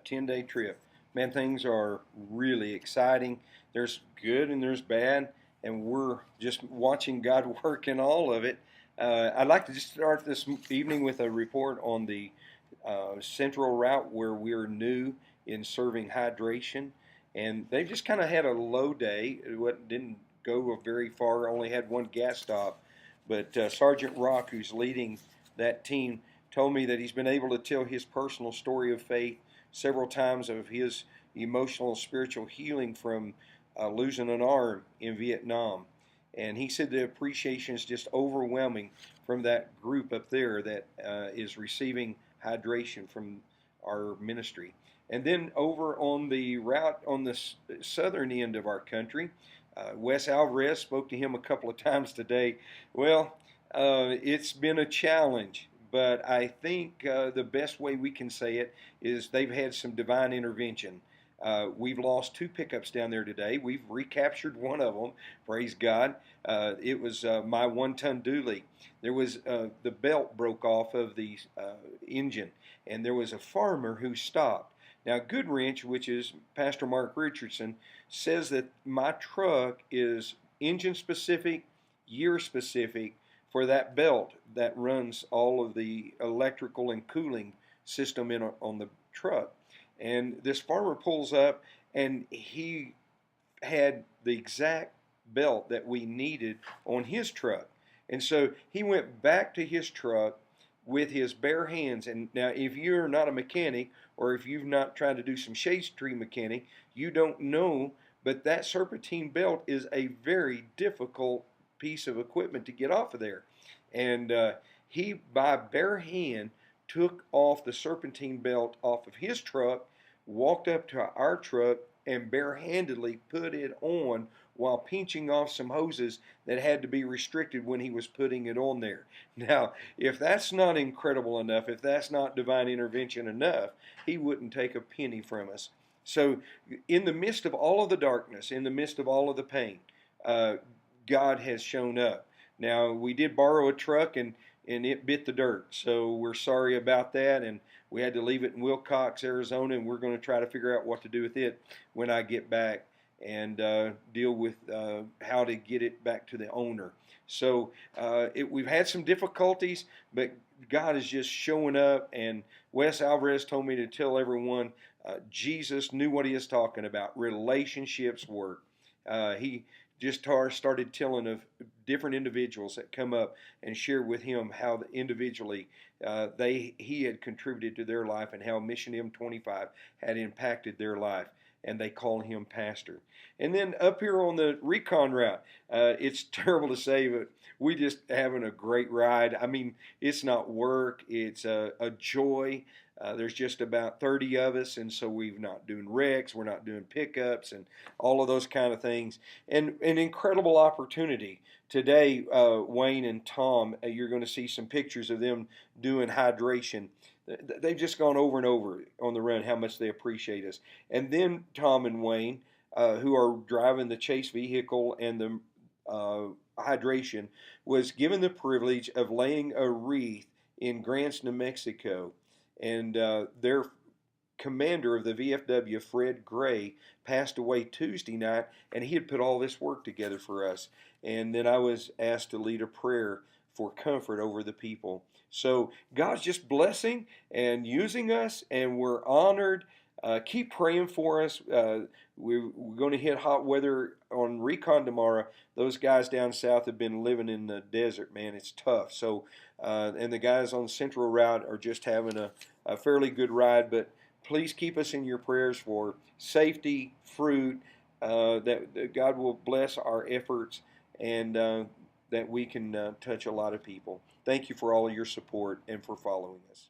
10-day trip. Man, things are really exciting. There's good and there's bad, and we're just watching God work in all of it. I'd like to just start this evening with a report on the central route where we're new in serving hydration. And they just kind of had a low day. It didn't go very far, only had one gas stop. But Sergeant Rock, who's leading that team, told me that he's been able to tell his personal story of faith several times of his emotional and spiritual healing from losing an arm in Vietnam. And he said the appreciation is just overwhelming from that group up there that is receiving hydration from our ministry. And then over on the route on the southern end of our country, Wes Alvarez, spoke to him a couple of times today. Well, it's been a challenge, but I think the best way we can say it is they've had some divine intervention. We've lost two pickups down there today. We've recaptured one of them, praise God. It was my 1-ton dually. There was the belt broke off of the engine, and there was a farmer who stopped. Now, Goodwrench, which is Pastor Mark Richardson, says that my truck is engine specific, year specific for that belt that runs all of the electrical and cooling system on the truck. And this farmer pulls up, and he had the exact belt that we needed on his truck. And so he went back to his truck with his bare hands. And now, if you're not a mechanic, or if you've not tried to do some shade tree mechanic, you don't know, but that serpentine belt is a very difficult piece of equipment to get off of there. And he, by bare hand, took off the serpentine belt off of his truck, walked up to our truck, and barehandedly put it on while pinching off some hoses that had to be restricted when he was putting it on there. Now, if that's not incredible enough, if that's not divine intervention enough, he wouldn't take a penny from us. So in the midst of all of the darkness, in the midst of all of the pain, God has shown up. Now, we did borrow a truck, and it bit the dirt, so we're sorry about that, and we had to leave it in Wilcox, Arizona, and we're going to try to figure out what to do with it when I get back and deal with how to get it back to the owner. So we've had some difficulties, but God is just showing up, and Wes Alvarez told me to tell everyone Jesus knew what he was talking about. Relationships work. He just started telling of different individuals that come up and share with him how individually he had contributed to their life and how Mission M25 had impacted their life, and they call him pastor. And then up here on the recon route, it's terrible to say, but we just having a great ride. I mean, it's not work, it's a joy. There's just about 30 of us, and so we're not doing wrecks, we're not doing pickups, and all of those kind of things. And an incredible opportunity. Today, Wayne and Tom, you're going to see some pictures of them doing hydration. They've just gone over and over on the run how much they appreciate us. And then Tom and Wayne, who are driving the chase vehicle and the hydration, was given the privilege of laying a wreath in Grants, New Mexico. And their commander of the VFW, Fred Gray, passed away Tuesday night, and he had put all this work together for us. And then I was asked to lead a prayer for comfort over the people. So God's just blessing and using us, and we're honored. Keep praying for us. We're going to hit hot weather on recon tomorrow. Those guys down south have been living in the desert, man. It's tough. So, and the guys on the Central Route are just having a fairly good ride. But please keep us in your prayers for safety, fruit, that God will bless our efforts, and that we can touch a lot of people. Thank you for all of your support and for following us.